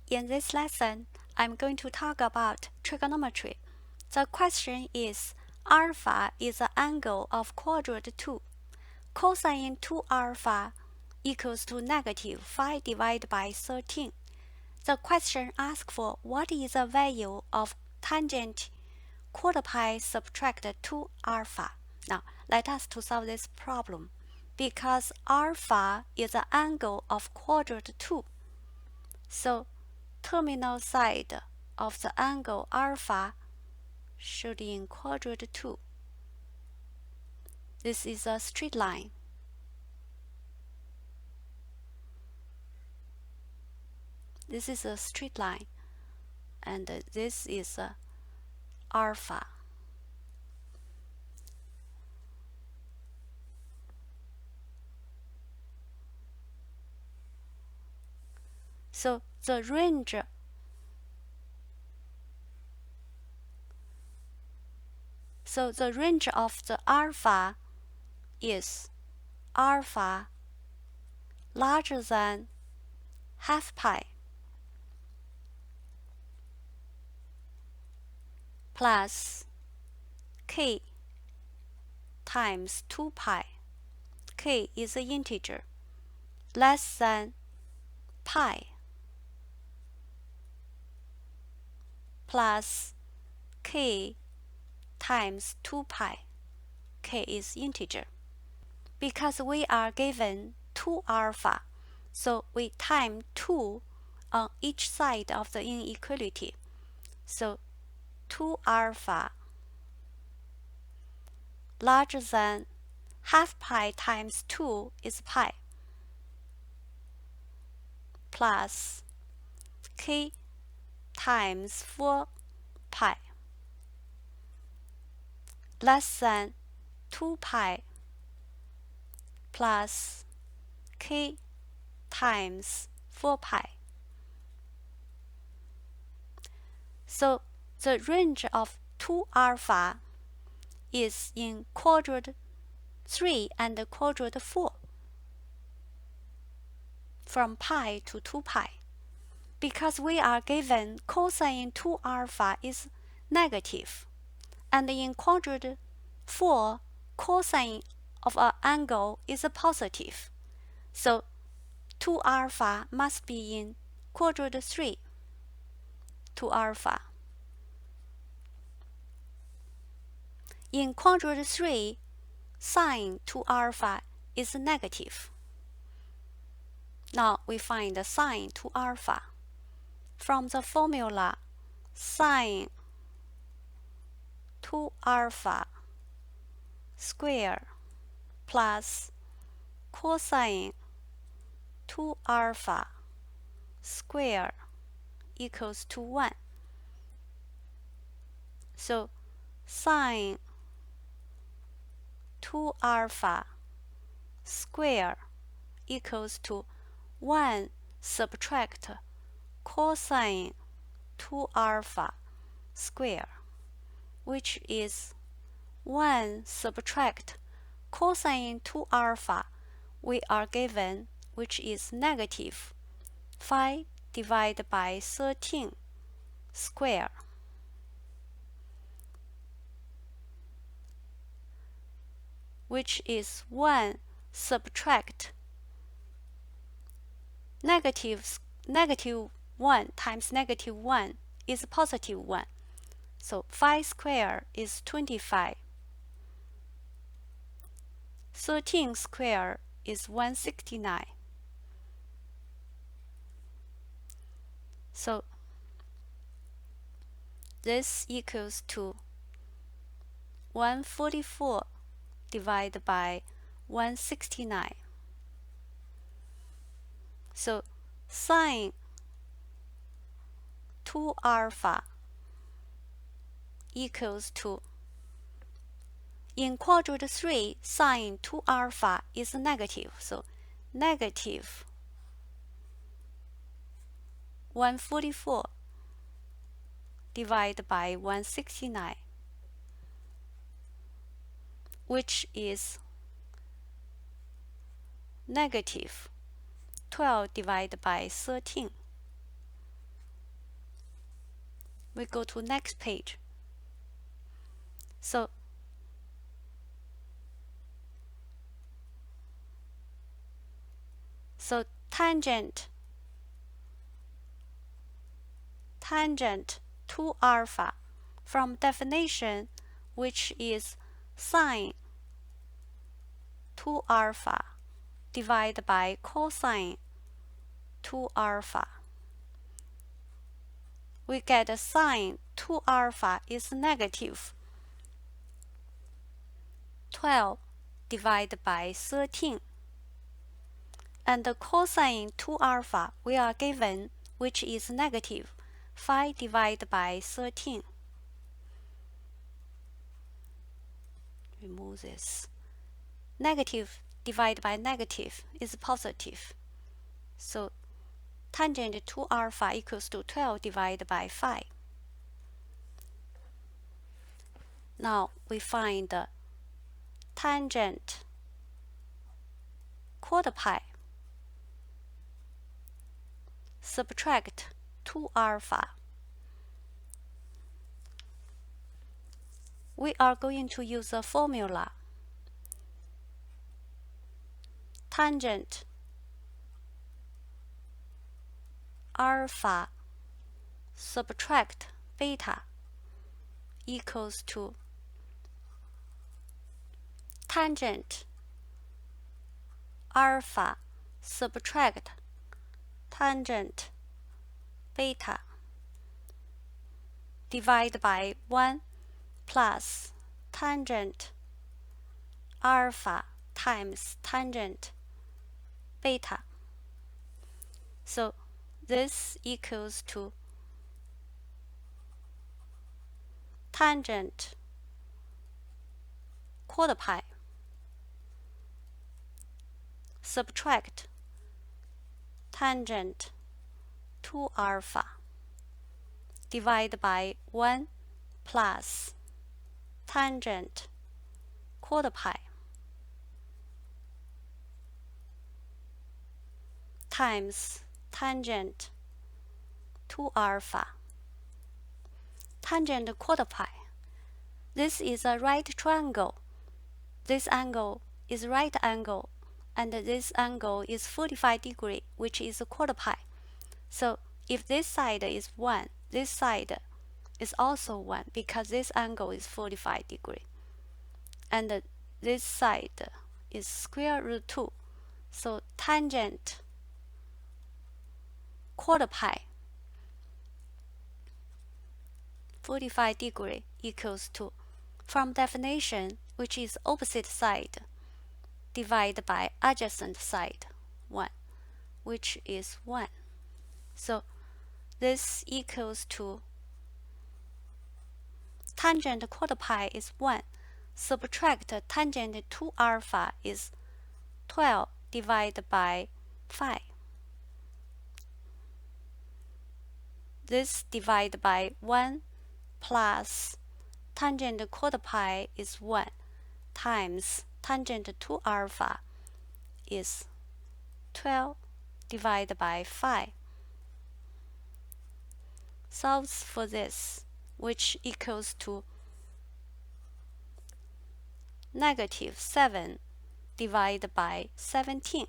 In this lesson, I'm going to talk about trigonometry. The question is, alpha is the angle of quadrant 2. Cosine 2 alpha equals to negative 5 divided by 13. The question asks for what is the value of tangent quarter pi subtract 2 alpha. Now, let us to solve this problem. Because alpha is the angle of quadrant 2, so terminal side of the angle alpha should in quadrant 2. This is a straight line. This is a straight line, and this is alpha. So the range of the alpha is alpha larger than half pi plus k times 2 pi. K is an integer less than pi plus k times 2 pi. K is integer. Because we are given 2 alpha, so we time 2 on each side of the inequality. So 2 alpha larger than half pi times 2 is pi plus k times 4 pi less than 2 pi plus k times 4 pi. So the range of 2 alpha is in quadrant 3 and quadrant 4 from pi to 2 pi. Because we are given cosine 2 alpha is negative, and in quadrant 4 cosine of an angle is positive, so 2 alpha must be in quadrant 3. 2 alpha. In quadrant 3, sine 2 alpha is negative. Now we find the sine 2 alpha. From the formula, sine 2 alpha square plus cosine 2 alpha square equals to 1. So sine 2 alpha square equals to 1 subtract cosine 2 alpha square, which is 1 subtract cosine 2 alpha we are given, which is negative 5 divided by 13 square, which is 1 subtract negative 1 times negative 1 is positive 1. So 5 square is 25. 13 square is 169. So this equals to 144 divided by 169. So sine 2 alpha equals to, in quadrant 3, sine 2 alpha is negative, so negative 144 divided by 169, which is negative 12 divided by 13. we go to next page. So tangent 2 alpha from definition, which is sine 2 alpha divided by cosine 2 alpha. We get sine 2 alpha is negative 12 divided by 13. And the cosine 2 alpha we are given, which is negative 5 divided by 13. Remove this. Negative divided by negative is positive. So tangent 2 alpha equals to 12 divided by 5. Now we find the tangent quarter pi. Subtract 2 alpha. We are going to use a formula. Tangent alpha subtract beta equals to tangent alpha subtract tangent beta divided by 1 plus tangent alpha times tangent beta. So this equals to tangent quarter pi subtract tangent 2 alpha divided by 1 plus tangent quarter pi times tangent 2 alpha. Tangent quarter pi. This is a right triangle. This angle is right angle, and this angle is 45 degrees, which is a quarter pi. So if this side is 1, this side is also 1 because this angle is 45 degrees. And this side is square root 2. So tangent quarter pi 45 degrees equals to, from definition, which is opposite side divided by adjacent side 1, which is 1. So this equals to tangent quarter pi is 1. Subtract tangent 2 alpha is 12 divided by 5. This divided by 1 plus tangent quarter pi is 1 times tangent 2 alpha is 12 divided by 5. Solves for this, which equals to negative 7 divided by 17.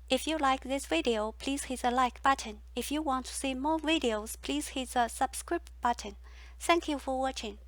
If you like this video, please hit the like button. If you want to see more videos, please hit the subscribe button. Thank you for watching.